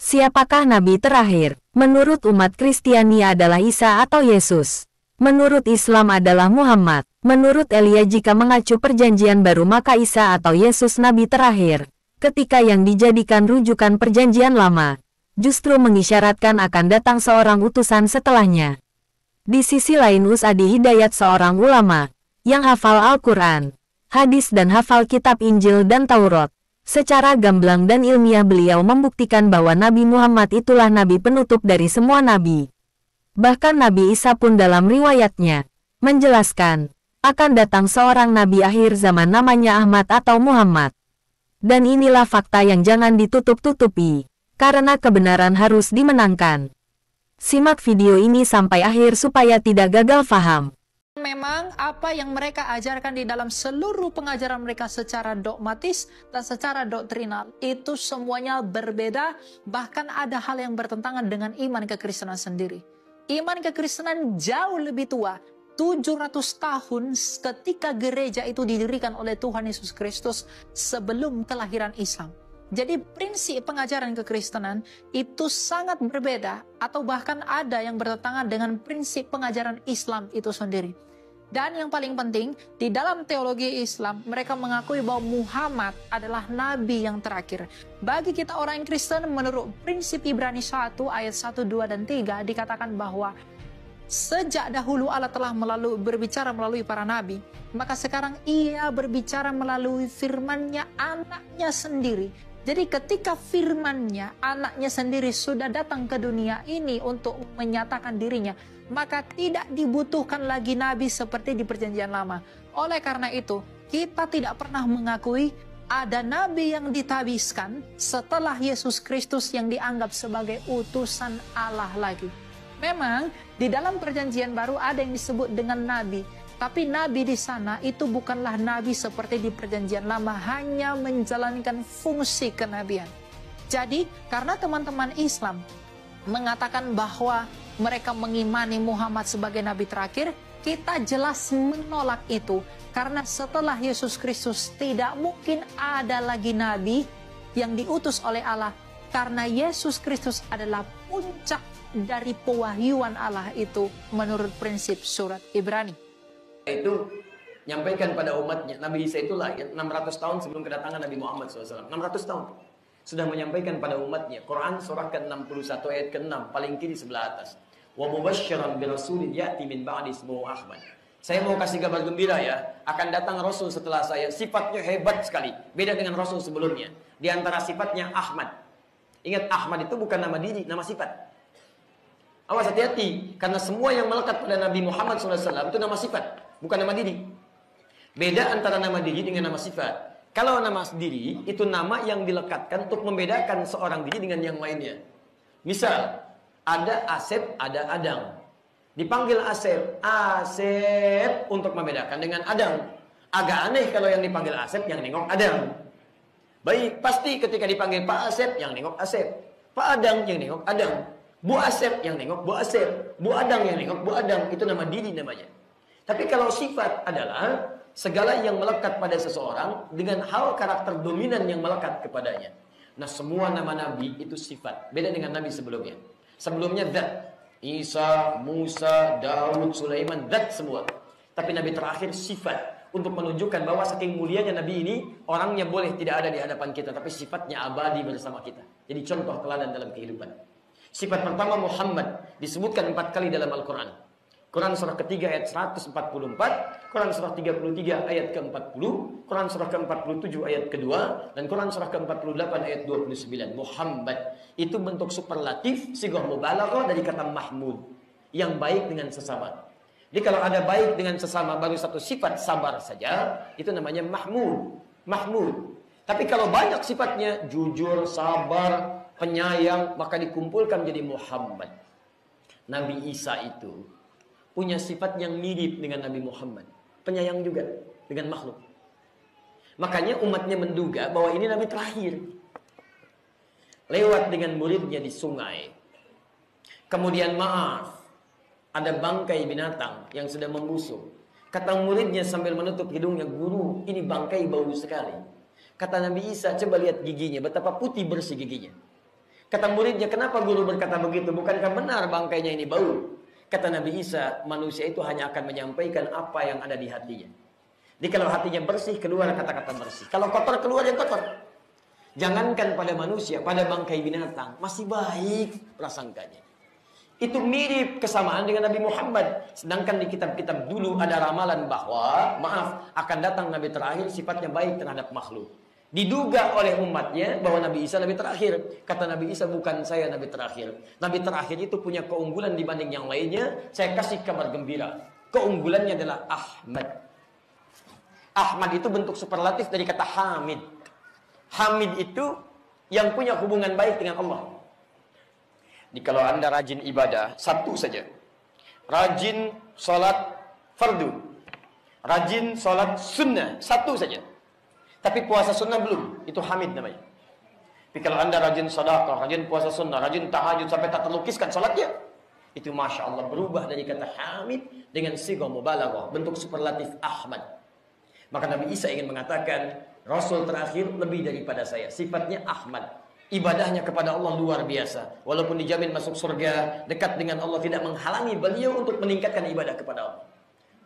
Siapakah nabi terakhir? Menurut umat Kristiani adalah Isa atau Yesus. Menurut Islam adalah Muhammad. Menurut Elia jika mengacu perjanjian baru maka Isa atau Yesus nabi terakhir. Ketika yang dijadikan rujukan perjanjian lama, justru mengisyaratkan akan datang seorang utusan setelahnya. Di sisi lain Usadi Hidayat seorang ulama yang hafal Al-Quran, hadis dan hafal kitab Injil dan Taurat. Secara gamblang dan ilmiah beliau membuktikan bahwa Nabi Muhammad itulah nabi penutup dari semua nabi. Bahkan Nabi Isa pun dalam riwayatnya menjelaskan akan datang seorang nabi akhir zaman namanya Ahmad atau Muhammad. Dan inilah fakta yang jangan ditutup-tutupi, karena kebenaran harus dimenangkan. Simak video ini sampai akhir supaya tidak gagal paham. Memang apa yang mereka ajarkan di dalam seluruh pengajaran mereka secara dogmatis dan secara doktrinal itu semuanya berbeda, bahkan ada hal yang bertentangan dengan iman kekristenan sendiri. Iman kekristenan jauh lebih tua, 700 tahun ketika gereja itu didirikan oleh Tuhan Yesus Kristus sebelum kelahiran Islam. Jadi prinsip pengajaran kekristenan itu sangat berbeda atau bahkan ada yang bertentangan dengan prinsip pengajaran Islam itu sendiri. Dan yang paling penting, di dalam teologi Islam, mereka mengakui bahwa Muhammad adalah nabi yang terakhir. Bagi kita orang Kristen, menurut prinsip Ibrani 1 ayat 1, 2, dan 3, dikatakan bahwa sejak dahulu Allah telah berbicara melalui para nabi, maka sekarang ia berbicara melalui firman-Nya, anaknya sendiri. Jadi ketika firman-Nya, anaknya sendiri sudah datang ke dunia ini untuk menyatakan dirinya, maka tidak dibutuhkan lagi nabi seperti di perjanjian lama. Oleh karena itu, kita tidak pernah mengakui ada nabi yang ditabiskan setelah Yesus Kristus yang dianggap sebagai utusan Allah lagi. Memang di dalam perjanjian baru ada yang disebut dengan nabi, tapi nabi di sana itu bukanlah nabi seperti di perjanjian lama, hanya menjalankan fungsi kenabian. Jadi karena teman-teman Islam mengatakan bahwa mereka mengimani Muhammad sebagai nabi terakhir, kita jelas menolak itu. Karena setelah Yesus Kristus tidak mungkin ada lagi nabi yang diutus oleh Allah. Karena Yesus Kristus adalah puncak dari pewahyuan Allah itu menurut prinsip surat Ibrani. Itu nyampaikan pada umatnya. Nabi Isa itu lahir 600 tahun sebelum kedatangan Nabi Muhammad SAW. 600 tahun. Sudah menyampaikan pada umatnya. Quran surah ke-61 ayat ke-6. Paling kiri sebelah atas. Wa mubasysyiran birasulin ya'ti min ba'di ismuhu Ahmad. Saya mau kasih kabar gembira ya. Akan datang Rasul setelah saya. Sifatnya hebat sekali. Beda dengan Rasul sebelumnya. Di antara sifatnya Ahmad. Ingat Ahmad itu bukan nama diri, nama sifat. Awas hati-hati. Karena semua yang melekat pada Nabi Muhammad SAW itu nama sifat. Bukan nama diri. Beda antara nama diri dengan nama sifat. Kalau nama diri, itu nama yang dilekatkan untuk membedakan seorang diri dengan yang lainnya. Misal, ada Asep, ada Adang. Dipanggil Asep, Asep untuk membedakan dengan Adang. Agak aneh kalau yang dipanggil Asep, yang nengok Adang. Baik, pasti ketika dipanggil Pak Asep, yang nengok Asep. Pak Adang, yang nengok Adang. Bu Asep, yang nengok Bu Asep. Bu Adang, yang nengok Bu Adang. Itu nama diri namanya. Tapi kalau sifat adalah segala yang melekat pada seseorang dengan hal karakter dominan yang melekat kepadanya. Nah, semua nama nabi itu sifat. Beda dengan nabi sebelumnya. Sebelumnya zat. Isa, Musa, Daud, Sulaiman, zat semua. Tapi nabi terakhir sifat. Untuk menunjukkan bahwa saking mulianya nabi ini, orangnya boleh tidak ada di hadapan kita, tapi sifatnya abadi bersama kita. Jadi contoh teladan dalam kehidupan. Sifat pertama Muhammad disebutkan 4 kali dalam Al-Quran. Quran surah ketiga ayat 144, Quran surah 33 ayat ke-40, Quran surah ke-47 ayat kedua, dan Quran surah ke-48 ayat 29. Muhammad itu bentuk superlatif, sighah mubalaghah dari kata mahmud, yang baik dengan sesama. Jadi kalau ada baik dengan sesama baru satu sifat sabar saja, itu namanya mahmud. Mahmud. Tapi kalau banyak sifatnya jujur, sabar, penyayang, maka dikumpulkan menjadi Muhammad. Nabi Isa itu punya sifat yang mirip dengan Nabi Muhammad. Penyayang juga dengan makhluk. Makanya umatnya menduga bahwa ini Nabi terakhir. Lewat dengan muridnya di sungai. Kemudian maaf, ada bangkai binatang yang sudah membusuk. Kata muridnya sambil menutup hidungnya, "Guru, ini bangkai bau sekali." Kata Nabi Isa, "Coba lihat giginya, betapa putih bersih giginya." Kata muridnya, kenapa guru berkata begitu? Bukankah benar bangkainya ini bau? Kata Nabi Isa, manusia itu hanya akan menyampaikan apa yang ada di hatinya. Jadi kalau hatinya bersih, keluar kata-kata bersih. Kalau kotor, keluar yang kotor. Jangankan pada manusia, pada bangkai binatang, masih baik prasangkanya. Itu mirip kesamaan dengan Nabi Muhammad. Sedangkan di kitab-kitab dulu ada ramalan bahwa, maaf, akan datang Nabi terakhir sifatnya baik terhadap makhluk. Diduga oleh umatnya bahwa Nabi Isa Nabi terakhir. Kata Nabi Isa, bukan saya Nabi terakhir. Nabi terakhir itu punya keunggulan dibanding yang lainnya. Saya kasih kabar gembira. Keunggulannya adalah Ahmad. Ahmad itu bentuk superlatif dari kata Hamid. Hamid itu yang punya hubungan baik dengan Allah. Jadi kalau Anda rajin ibadah, satu saja. Rajin sholat fardu. Rajin sholat sunnah, satu saja. Tapi puasa sunnah belum, itu Hamid namanya. Tapi kalau Anda rajin sedekah, rajin puasa sunnah, rajin tahajud sampai tak terlukiskan salatnya, itu Masya Allah berubah dari kata Hamid dengan sigha mubalaghah, bentuk superlatif Ahmad. Maka Nabi Isa ingin mengatakan, Rasul terakhir lebih daripada saya, sifatnya Ahmad. Ibadahnya kepada Allah luar biasa. Walaupun dijamin masuk surga, dekat dengan Allah, tidak menghalangi beliau untuk meningkatkan ibadah kepada Allah.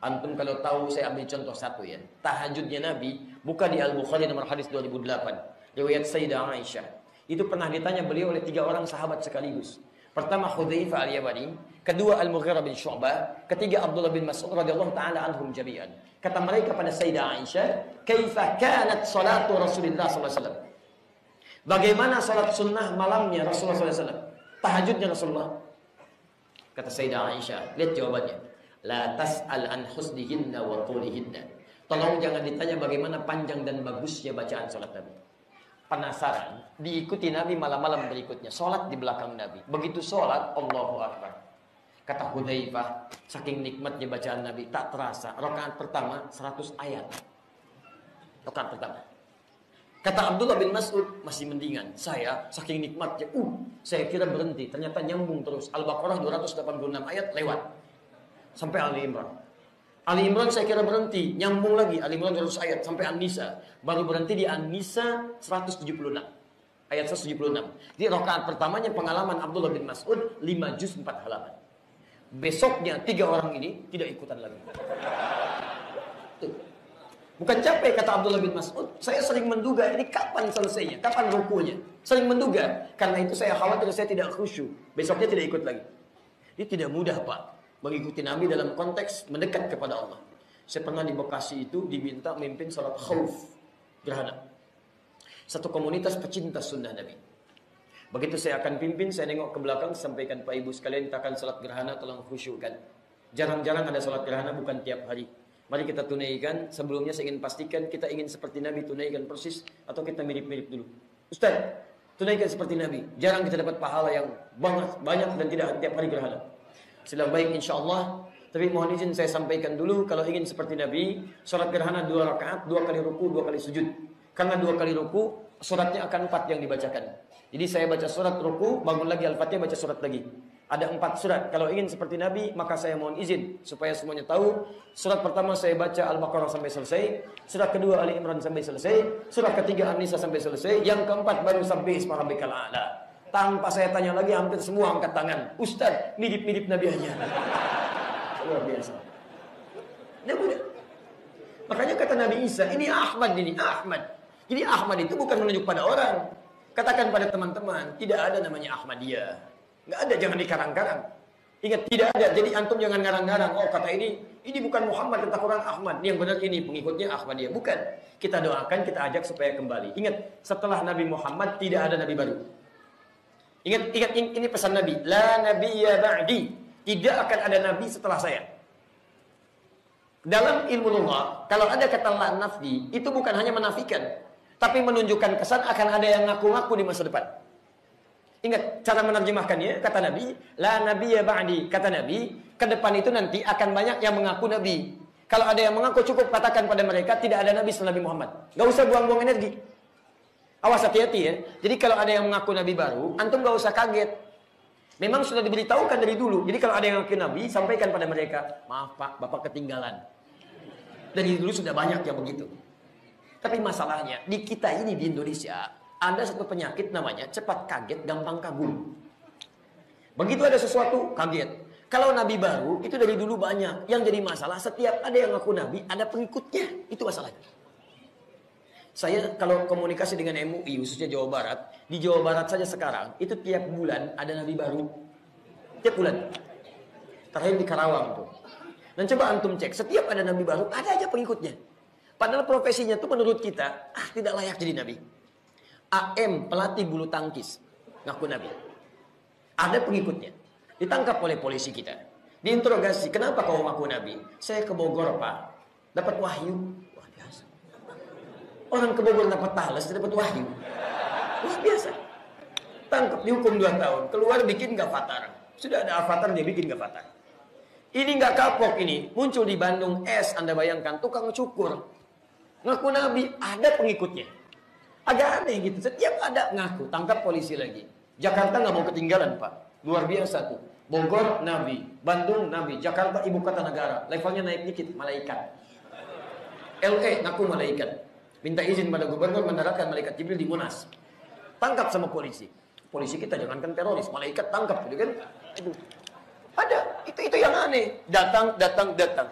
Antum kalau tahu, saya ambil contoh satu ya. Tahajudnya Nabi, buka di Al-Bukhari nomor hadis 2008. Riwayat Sayyidah Aisyah. Itu pernah ditanya beliau oleh 3 orang sahabat sekaligus. Pertama Hudzaifah Al-Yamani, kedua Al-Mughirah bin Syu'bah, ketiga Abdullah bin Mas'ud radhiyallahu taala anhum jami'an. Kata mereka pada Sayyidah Aisyah, "Kaifa kanat salatu Rasulullah sallallahu alaihi wasallam?" Bagaimana salat sunnah malamnya Rasulullah sallallahu alaihi wasallam? Tahajudnya Rasulullah. Kata Sayyidah Aisyah, lihat jawabannya. La tas'al an husnihinna wa tulihinna. Tolong jangan ditanya bagaimana panjang dan bagusnya bacaan salat Nabi. Penasaran, diikuti Nabi malam-malam berikutnya, salat di belakang Nabi. Begitu salat, Allahu Akbar. Kata Hudzaifah, saking nikmatnya bacaan Nabi, tak terasa rakaat pertama 100 ayat. Rakaat pertama. Kata Abdullah bin Mas'ud, masih mendingan. Saya saking nikmatnya, saya kira berhenti, ternyata nyambung terus. Al-Baqarah 286 ayat lewat sampai Ali Imran. Ali Imran saya kira berhenti, nyambung lagi Ali Imran 200 ayat sampai An-Nisa. Baru berhenti di An-Nisa 176. Ayat 176. Jadi rakaat pertamanya pengalaman Abdullah bin Mas'ud 5 juz 4 halaman. Besoknya 3 orang ini tidak ikutan lagi. Tuh. Bukan capek kata Abdullah bin Mas'ud, saya sering menduga ini kapan selesainya, kapan rukunya. Sering menduga, karena itu saya khawatir saya tidak khusyuk. Besoknya tidak ikut lagi. Ini tidak mudah, Pak, mengikuti Nabi dalam konteks mendekat kepada Allah. Saya pernah di Bekasi itu diminta memimpin salat khauf gerhana. Satu komunitas pecinta sunnah Nabi. Begitu saya akan pimpin, saya nengok ke belakang, sampaikan, Pak Ibu sekalian, kita akan salat gerhana, tolong khusyukkan. Jarang-jarang ada salat gerhana, bukan tiap hari. Mari kita tunaikan. Sebelumnya saya ingin pastikan kita ingin seperti Nabi, tunaikan persis, atau kita mirip-mirip dulu. Ustaz, tunaikan seperti Nabi. Jarang kita dapat pahala yang banyak dan tidak tiap hari gerhana. Sila baik insyaAllah. Tapi mohon izin saya sampaikan dulu, kalau ingin seperti Nabi, sholat gerhana 2 rakaat, 2 kali ruku, 2 kali sujud. Karena 2 kali ruku, suratnya akan 4 yang dibacakan. Jadi saya baca surat ruku, bangun lagi Al-Fatihah, baca surat lagi. Ada 4 surat. Kalau ingin seperti Nabi, maka saya mohon izin supaya semuanya tahu. Surat pertama saya baca Al-Baqarah sampai selesai. Surat kedua Ali Imran sampai selesai. Surat ketiga An-Nisa sampai selesai. Yang keempat baru sampai Isma Rabbikal A'la. Tanpa saya tanya lagi, hampir semua angkat tangan. Ustaz, mirip-mirip Nabi aja. Luar biasa. Dia mudah. Makanya kata Nabi Isa, ini Ahmad ini, Ahmad. Jadi Ahmad itu bukan menunjuk pada orang. Katakan pada teman-teman, tidak ada namanya Ahmadiyah. Nggak ada, jangan dikarang-karang. Ingat, tidak ada. Jadi antum jangan ngarang-ngarang. Oh, kata ini bukan Muhammad, kata Quran Ahmad. Yang benar ini, pengikutnya Ahmadiyah. Bukan. Kita doakan, kita ajak supaya kembali. Ingat, setelah Nabi Muhammad tidak ada Nabi baru. Ingat ini pesan Nabi. La nabiyya ba'di. Tidak akan ada Nabi setelah saya. Dalam ilmu lugha, kalau ada kata la nafdi, itu bukan hanya menafikan, tapi menunjukkan kesan akan ada yang ngaku-ngaku di masa depan. Ingat, cara menerjemahkannya, kata Nabi, la nabiyya ba'di. Kata Nabi, ke depan itu nanti akan banyak yang mengaku Nabi. Kalau ada yang mengaku, cukup katakan pada mereka, tidak ada Nabi setelah Nabi Muhammad. Gak usah buang-buang energi. Awas, hati-hati ya. Jadi kalau ada yang mengaku Nabi baru, antum gak usah kaget. Memang sudah diberitahukan dari dulu. Jadi kalau ada yang mengaku Nabi, sampaikan pada mereka, maaf Pak, Bapak ketinggalan. Dari dulu sudah banyak yang begitu. Tapi masalahnya, di kita ini di Indonesia, Ada satu penyakit namanya cepat kaget, gampang kagum. Begitu ada sesuatu, kaget. Kalau nabi baru, itu dari dulu banyak. Yang jadi masalah, setiap ada yang ngaku nabi, ada pengikutnya. Itu masalahnya. Saya kalau komunikasi dengan MUI, khususnya Jawa Barat, di Jawa Barat saja sekarang, itu tiap bulan ada nabi baru. Tiap bulan. Terakhir di Karawang tuh. Dan coba antum cek, setiap ada nabi baru, ada aja pengikutnya. Padahal profesinya tuh menurut kita, tidak layak jadi nabi. AM, pelatih bulu tangkis, ngaku nabi. Ada pengikutnya. Ditangkap oleh polisi kita. Diinterogasi, kenapa kau ngaku nabi? Saya ke Bogor, Pak. Dapat wahyu. Wah, biasa. Orang ke Bogor dapat talas, dapat wahyu. Wah, biasa. Tangkap, dihukum 2 tahun. Keluar bikin gavatar. Sudah ada avatar, dia bikin gavatar. Ini nggak kapok ini. Muncul di Bandung, Anda bayangkan, tukang cukur. Ngaku nabi, ada pengikutnya. Agak aneh gitu. Setiap ada ngaku, tangkap polisi lagi. Jakarta nggak mau ketinggalan, Pak. Luar biasa tuh. Bogor nabi, Bandung nabi, Jakarta ibu kota negara. Levelnya naik dikit, malaikat. LA ngaku malaikat. Minta izin pada gubernur mendaratkan malaikat Jibril di Monas. Tangkap sama polisi. Polisi kita jangankan teroris, malaikat tangkap, gitu kan? Itu ada. Itu yang aneh. Datang.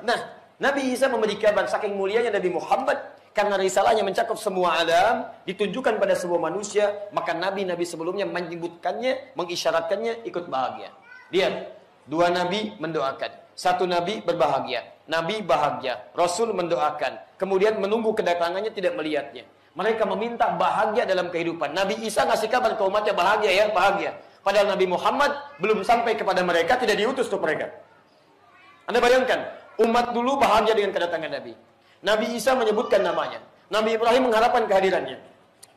Nah, Nabi Isa memberi kabar saking mulianya Nabi Muhammad. Karena risalahnya mencakup semua alam, ditunjukkan pada semua manusia, maka nabi-nabi sebelumnya menyebutkannya, mengisyaratkannya, ikut bahagia. Lihat, 2 nabi mendoakan, 1 nabi berbahagia, nabi bahagia, rasul mendoakan, kemudian menunggu kedatangannya tidak melihatnya. Mereka meminta bahagia dalam kehidupan. Nabi Isa ngasih kabar ke umatnya bahagia ya, bahagia. Padahal Nabi Muhammad belum sampai kepada mereka, tidak diutus untuk mereka. Anda bayangkan, umat dulu bahagia dengan kedatangan Nabi. Nabi Isa menyebutkan namanya. Nabi Ibrahim mengharapkan kehadirannya.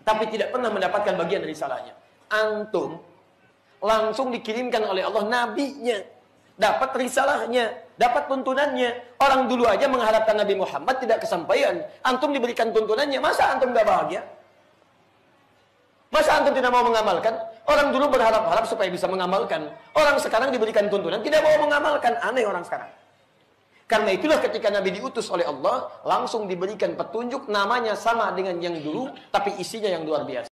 Tapi tidak pernah mendapatkan bagian dari salahnya. Antum langsung dikirimkan oleh Allah nabinya. Dapat risalahnya. Dapat tuntunannya. Orang dulu aja mengharapkan Nabi Muhammad tidak kesampaian. Antum diberikan tuntunannya. Masa antum gak bahagia? Masa antum tidak mau mengamalkan? Orang dulu berharap-harap supaya bisa mengamalkan. Orang sekarang diberikan tuntunan tidak mau mengamalkan. Aneh orang sekarang. Karena itulah ketika Nabi diutus oleh Allah, langsung diberikan petunjuk namanya sama dengan yang dulu, tapi isinya yang luar biasa.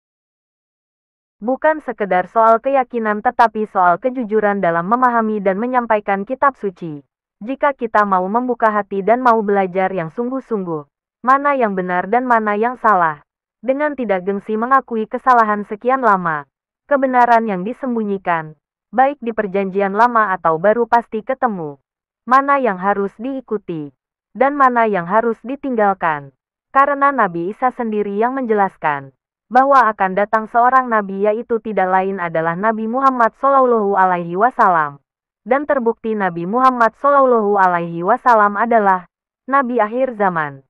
Bukan sekedar soal keyakinan tetapi soal kejujuran dalam memahami dan menyampaikan kitab suci. Jika kita mau membuka hati dan mau belajar yang sungguh-sungguh, mana yang benar dan mana yang salah, dengan tidak gengsi mengakui kesalahan sekian lama, kebenaran yang disembunyikan, baik di perjanjian lama atau baru pasti ketemu. Mana yang harus diikuti, dan mana yang harus ditinggalkan. Karena Nabi Isa sendiri yang menjelaskan, bahwa akan datang seorang Nabi yaitu tidak lain adalah Nabi Muhammad SAW. Dan terbukti Nabi Muhammad SAW adalah Nabi akhir zaman.